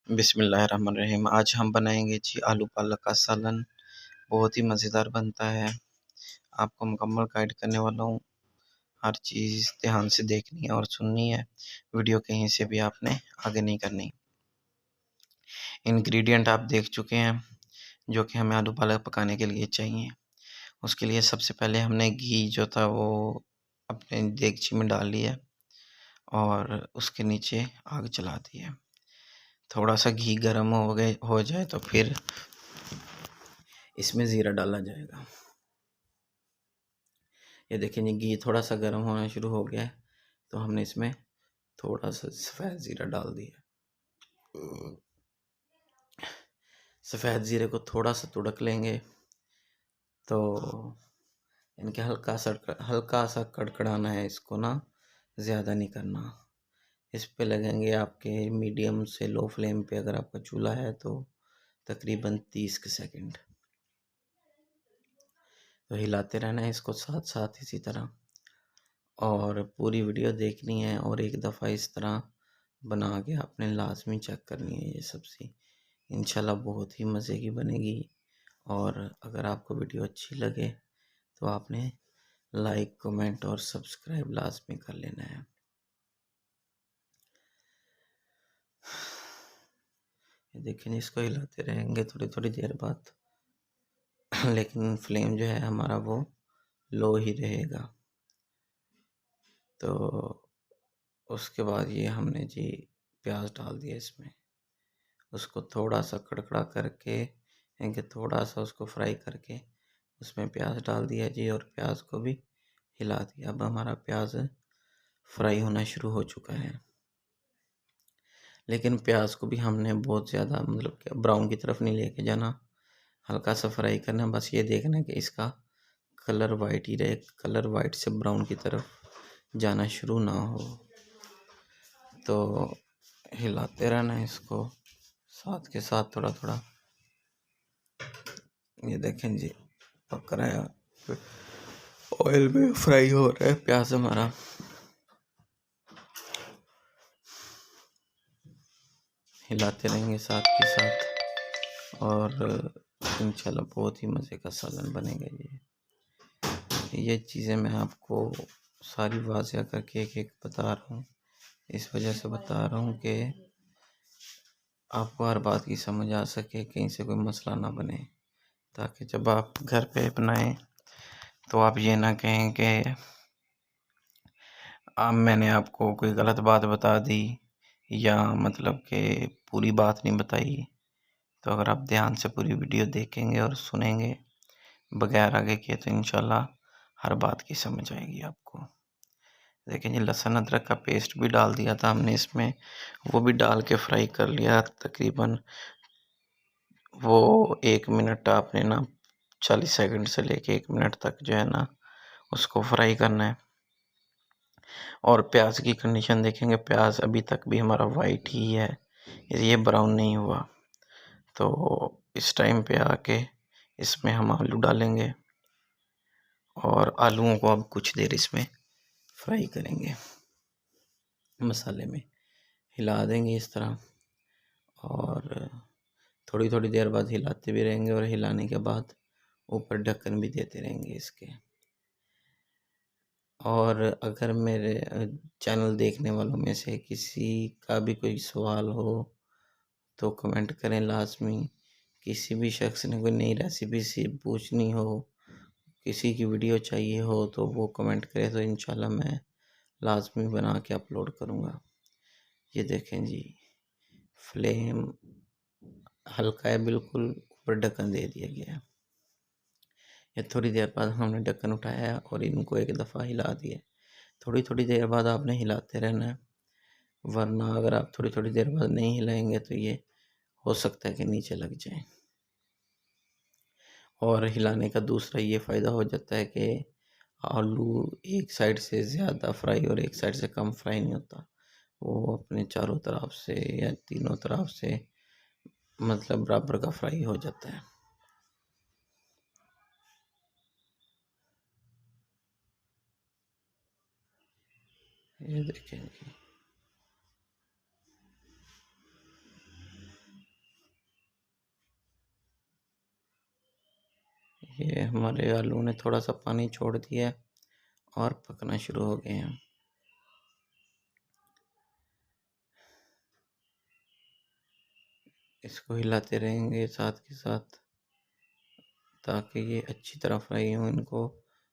बिस्मिल्लाहिर्रहमानिर्रहीम। आज हम बनाएंगे जी आलू पालक का सालन। बहुत ही मज़ेदार बनता है। आपको मुकम्मल गाइड करने वाला हूँ। हर चीज़ ध्यान से देखनी है और सुननी है। वीडियो कहीं से भी आपने आगे नहीं करनी। इंग्रेडिएंट आप देख चुके हैं जो कि हमें आलू पालक पकाने के लिए चाहिए। उसके लिए सबसे पहले हमने घी जो था वो अपने देगची में डाल लिया और उसके नीचे आग जला दी है। थोड़ा सा घी गर्म हो जाए तो फिर इसमें ज़ीरा डाला जाएगा। ये देखें जी, घी थोड़ा सा गर्म होना शुरू हो गया है तो हमने इसमें थोड़ा सा सफ़ेद ज़ीरा डाल दिया। सफ़ेद ज़ीरे को थोड़ा सा तुड़क लेंगे तो इनके हल्का सा कड़कड़ाना है। इसको ना ज़्यादा नहीं करना। इस पे लगेंगे आपके मीडियम से लो फ्लेम पे, अगर आपका चूल्हा है तो तकरीबन 30 सेकंड। तो हिलाते रहना है इसको साथ साथ इसी तरह, और पूरी वीडियो देखनी है और एक दफ़ा इस तरह बना के आपने लाजमी चेक करनी है। ये सब्ज़ी इंशाल्लाह बहुत ही मज़े की बनेगी। और अगर आपको वीडियो अच्छी लगे तो आपने लाइक, कमेंट और सब्सक्राइब लाजमी कर लेना है। ये देखें, इसको हिलाते रहेंगे थोड़ी थोड़ी देर बाद लेकिन फ्लेम जो है हमारा वो लो ही रहेगा। तो उसके बाद ये हमने जी प्याज डाल दिया इसमें। उसको थोड़ा सा कड़कड़ा करके, यानी थोड़ा सा उसको फ्राई करके उसमें प्याज डाल दिया जी, और प्याज को भी हिला दिया। अब हमारा प्याज फ्राई होना शुरू हो चुका है। लेकिन प्याज को भी हमने बहुत ज़्यादा मतलब कि ब्राउन की तरफ नहीं लेके जाना, हल्का सा फ्राई करना। बस ये देखना कि इसका कलर वाइट ही रहे, कलर वाइट से ब्राउन की तरफ जाना शुरू ना हो। तो हिलाते रहना है इसको साथ के साथ थोड़ा थोड़ा। ये देखें जी, पक रहा है, ऑयल में फ्राई हो रहा है प्याज हमारा। हिलाते रहेंगे साथ के साथ और इंशाल्लाह बहुत ही मज़े का सालन बनेगा। ये चीज़ें मैं आपको सारी वाज़िया करके एक एक बता रहा हूँ। इस वजह से बता रहा हूँ कि आपको हर बात की समझ आ सके, कहीं से कोई मसला ना बने, ताकि जब आप घर पे बनाएं तो आप ये ना कहें कि अब मैंने आपको कोई गलत बात बता दी या मतलब कि पूरी बात नहीं बताई। तो अगर आप ध्यान से पूरी वीडियो देखेंगे और सुनेंगे बगैर आगे किए तो इंशाल्लाह हर बात की समझ आएगी आपको। देखिए ये लहसुन अदरक का पेस्ट भी डाल दिया था हमने इसमें, वो भी डाल के फ्राई कर लिया तकरीबन। वो 1 मिनट आपने ना 40 सेकंड से लेके 1 मिनट तक जो है ना उसको फ्राई करना है। और प्याज की कंडीशन देखेंगे, प्याज अभी तक भी हमारा वाइट ही है, ये ब्राउन नहीं हुआ। तो इस टाइम पे आके इसमें हम आलू डालेंगे और आलूओं को अब कुछ देर इसमें फ्राई करेंगे मसाले में, हिला देंगे इस तरह। और थोड़ी थोड़ी देर बाद हिलाते भी रहेंगे और हिलाने के बाद ऊपर ढक्कन भी देते रहेंगे इसके। और अगर मेरे चैनल देखने वालों में से किसी का भी कोई सवाल हो तो कमेंट करें लाजमी। किसी भी शख्स ने कोई नई रेसिपी से पूछनी हो, किसी की वीडियो चाहिए हो तो वो कमेंट करे, तो इंशाल्लाह मैं लाजमी बना के अपलोड करूँगा। ये देखें जी, फ्लेम हल्का है बिल्कुल, ऊपर ढक्कन दे दिया गया है। ये थोड़ी देर बाद हमने ढक्कन उठाया और इनको एक दफ़ा हिला दिया। थोड़ी थोड़ी देर बाद आपने हिलाते रहना है, वरना अगर आप थोड़ी थोड़ी देर बाद नहीं हिलाएंगे तो ये हो सकता है कि नीचे लग जाए। और हिलाने का दूसरा ये फ़ायदा हो जाता है कि आलू एक साइड से ज़्यादा फ्राई और एक साइड से कम फ्राई नहीं होता, वो अपने चारों तरफ से या तीनों तरफ से मतलब बराबर का फ्राई हो जाता है। ये देखें जी, ये हमारे आलू ने थोड़ा सा पानी छोड़ दिया और पकना शुरू हो गए हैं। इसको हिलाते रहेंगे साथ के साथ ताकि ये अच्छी तरह फ्राई हो। इनको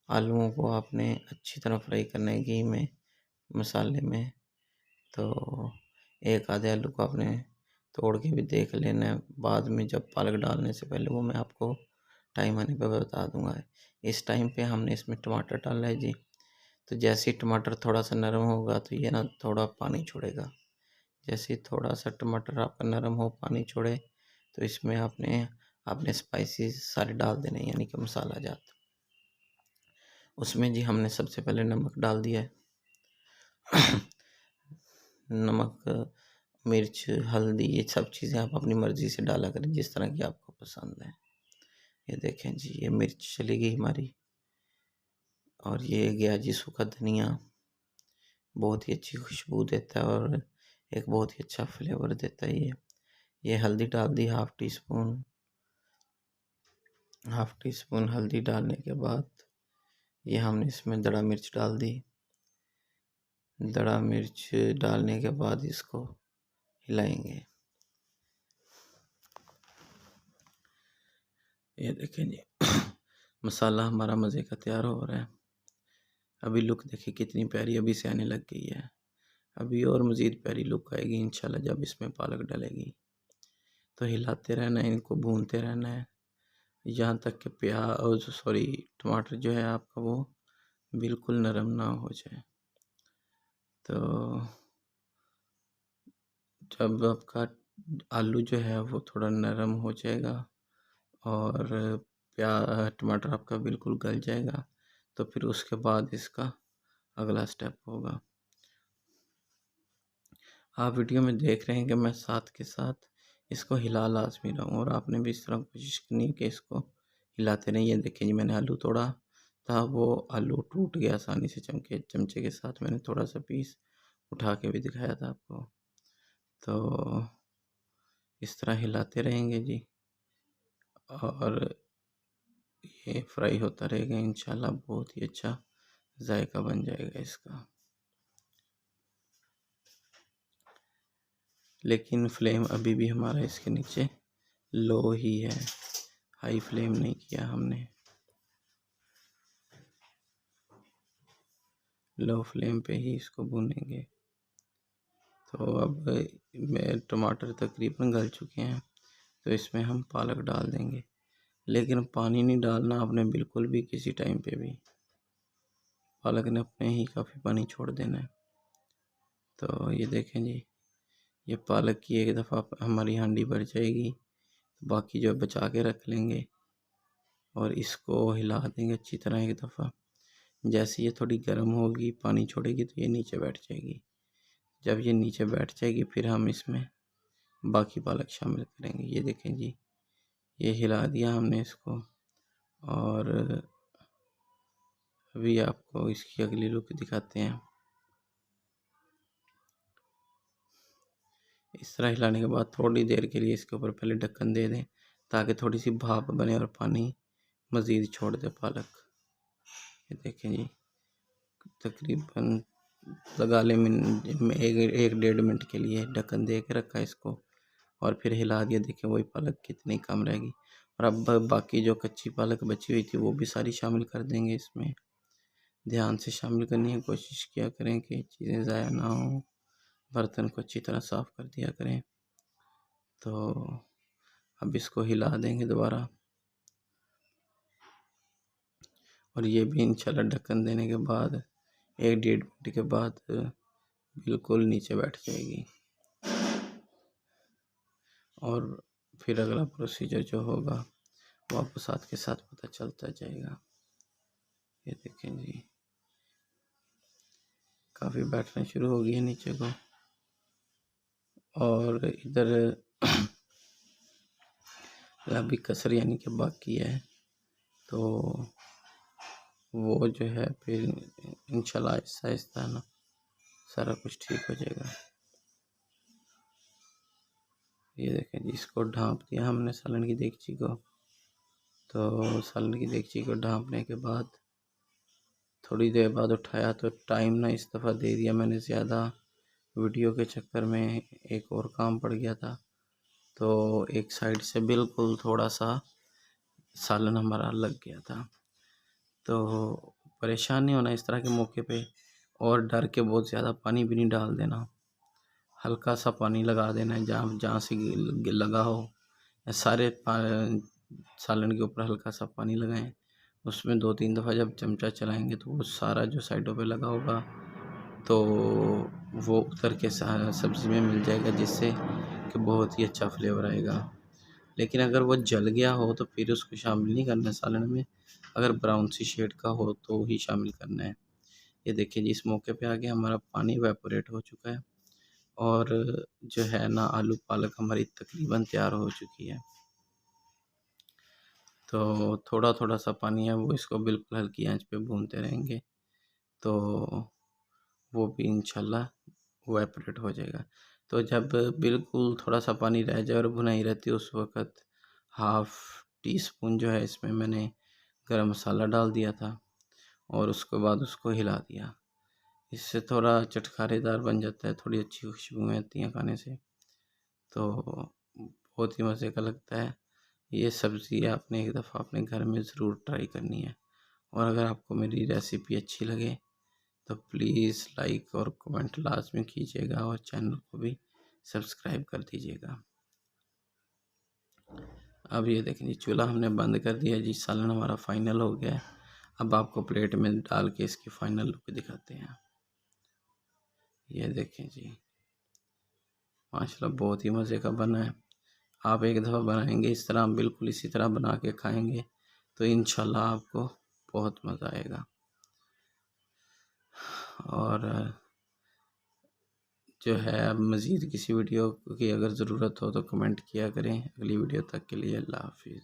आलूओं को आपने अच्छी तरह फ्राई करना है घी में, मसाले में। तो एक आधे आलू को आपने तोड़ के भी देख लेना है, बाद में जब पालक डालने से पहले, वो मैं आपको टाइम आने पे बता दूंगा। इस टाइम पे हमने इसमें टमाटर डाला है जी। तो जैसे ही टमाटर थोड़ा सा नरम होगा तो ये ना थोड़ा पानी छोड़ेगा। जैसे ही थोड़ा सा टमाटर आपका नरम हो, पानी छोड़े, तो इसमें आपने आपने स्पाइसेस सारे डाल देने, यानी कि मसाला जात। उसमें जी हमने सबसे पहले नमक डाल दिया है। नमक, मिर्च, हल्दी, ये सब चीज़ें आप अपनी मर्ज़ी से डाला करें, जिस तरह की आपको पसंद है। ये देखें जी, ये मिर्च चली गई हमारी, और ये गया जी सूखा धनिया। बहुत ही अच्छी खुशबू देता है और एक बहुत ही अच्छा फ्लेवर देता है ये हल्दी डाल दी हाफ टी स्पून हल्दी डालने के बाद ये हमने इसमें दड़ा मिर्च डाल दी। दड़ा मिर्च डालने के बाद इसको हिलाएंगे। ये देखें जी, मसाला हमारा मज़े का तैयार हो रहा है। अभी लुक देखिए कितनी प्यारी अभी से आने लग गई है। अभी और मज़ीद प्यारी लुक आएगी इंशाल्लाह जब इसमें पालक डलेगी। तो हिलाते रहना है, इनको भूनते रहना है यहाँ तक कि टमाटर जो है आपका वो बिल्कुल नरम ना हो जाए। तो जब आपका आलू जो है वो थोड़ा नरम हो जाएगा और टमाटर आपका बिल्कुल गल जाएगा, तो फिर उसके बाद इसका अगला स्टेप होगा। आप वीडियो में देख रहे हैं कि मैं साथ के साथ इसको हिला लाजमी रहा हूँ, और आपने भी इस तरह कोशिश करनी है कि इसको हिलाते रहें। ये देखें जी, मैंने आलू तोड़ा था, वो आलू टूट गया आसानी से। चमचे के साथ मैंने थोड़ा सा पीस उठा के भी दिखाया था आपको। तो इस तरह हिलाते रहेंगे जी, और ये फ्राई होता रहेगा। इंशाल्लाह बहुत ही अच्छा जायका बन जाएगा इसका। लेकिन फ्लेम अभी भी हमारा इसके नीचे लो ही है, हाई फ्लेम नहीं किया हमने। लो फ्लेम पे ही इसको भूनेंगे। तो अब टमाटर तकरीबन गल चुके हैं, तो इसमें हम पालक डाल देंगे। लेकिन पानी नहीं डालना आपने बिल्कुल भी किसी टाइम पे भी। पालक ने अपने ही काफ़ी पानी छोड़ देना है। तो ये देखें जी, ये पालक की एक दफ़ा हमारी हांडी भर जाएगी, तो बाकी जो बचा के रख लेंगे और इसको हिला देंगे अच्छी तरह एक दफ़ा। जैसे ये थोड़ी गर्म होगी, पानी छोड़ेगी, तो ये नीचे बैठ जाएगी। जब ये नीचे बैठ जाएगी फिर हम इसमें बाकी पालक शामिल करेंगे। ये देखें जी, ये हिला दिया हमने इसको, और अभी आपको इसकी अगली लुक दिखाते हैं। इस तरह हिलाने के बाद थोड़ी देर के लिए इसके ऊपर पहले ढक्कन दे दें, ताकि थोड़ी सी भाप बने और पानी मज़ीद छोड़ दे पालक। ये देखें जी, तकरीबन लगा लें एक डेढ़ मिनट के लिए ढक्कन दे के रखा इसको, और फिर हिला दिया। देखें वही पालक कितनी कम रहेगी। और अब बाकी जो कच्ची पालक बची हुई थी वो भी सारी शामिल कर देंगे इसमें। ध्यान से शामिल करने की कोशिश किया करें कि चीज़ें ज़ाया ना हो। बर्तन को अच्छी तरह साफ़ कर दिया करें। तो अब इसको हिला देंगे दोबारा, और ये भी इंशाल्लाह ढक्कन देने के बाद एक डेढ़ मिनट के बाद बिल्कुल नीचे बैठ जाएगी। और फिर अगला प्रोसीजर जो होगा वो आपको साथ के साथ पता चलता जाएगा। ये देखें जी, काफ़ी बैठना शुरू हो गई है नीचे को, और इधर अभी कसर यानी कि बाकी है। तो वो जो है फिर इंशाल्लाह आहिस्ता आहिस्ता ना सारा कुछ ठीक हो जाएगा। ये देखें जी, इसको ढाँप दिया हमने सालन की देगची को। तो सालन की देगची को ढाँपने के बाद थोड़ी देर बाद उठाया तो टाइम ना इस दफ़ा दे दिया मैंने ज़्यादा, वीडियो के चक्कर में एक और काम पड़ गया था। तो एक साइड से बिल्कुल थोड़ा सा सालन हमारा लग गया था। तो परेशान नहीं होना इस तरह के मौके पे, और डर के बहुत ज़्यादा पानी भी नहीं डाल देना, हल्का सा पानी लगा देना है जहाँ जहाँ से लगा हो, या सारे सालन के ऊपर हल्का सा पानी लगाएं। उसमें 2-3 दफ़ा जब चमचा चलाएंगे तो वो सारा जो साइडों पे लगा होगा तो वो उतर के सब्ज़ी में मिल जाएगा, जिससे कि बहुत ही अच्छा फ्लेवर आएगा। लेकिन अगर वो जल गया हो तो फिर उसको शामिल नहीं करना है सालन में, अगर ब्राउन सी शेड का हो तो ही शामिल करना है। ये देखिए जी, इस मौके पे आगे हमारा पानी इवेपोरेट हो चुका है और जो है ना आलू पालक हमारी तकरीबन तैयार हो चुकी है। तो थोड़ा थोड़ा सा पानी है वो इसको बिल्कुल हल्की आंच पे भूनते रहेंगे तो वो भी इंशाल्लाह इवेपोरेट हो जाएगा। तो जब बिल्कुल थोड़ा सा पानी रह जाए और भुनाई रहती है उस वक़्त हाफ़ टी स्पून जो है इसमें मैंने गरम मसाला डाल दिया था और उसके बाद उसको हिला दिया। इससे थोड़ा चटखारेदार बन जाता है, थोड़ी अच्छी खुशबू आती है खाने से, तो बहुत ही मज़े का लगता है। ये सब्ज़ी आपने एक दफ़ा अपने घर में ज़रूर ट्राई करनी है, और अगर आपको मेरी रेसिपी अच्छी लगे तो प्लीज़ लाइक और कमेंट लाज़मी कीजिएगा और चैनल को भी सब्सक्राइब कर दीजिएगा। अब ये देखें जी, चूल्हा हमने बंद कर दिया जी, सालन हमारा फाइनल हो गया है। अब आपको प्लेट में डाल के इसकी फाइनल लुक दिखाते हैं। ये देखें जी, माशाल्लाह बहुत ही मज़े का बना है। आप एक दफ़ा बनाएंगे इस तरह, बिल्कुल इसी तरह बना के खाएंगे तो इंशाल्लाह आपको बहुत मज़ा आएगा। और जो है अब मज़ीद किसी वीडियो की अगर ज़रूरत हो तो कमेंट किया करें। अगली वीडियो तक के लिए अल्लाह हाफ़िज़।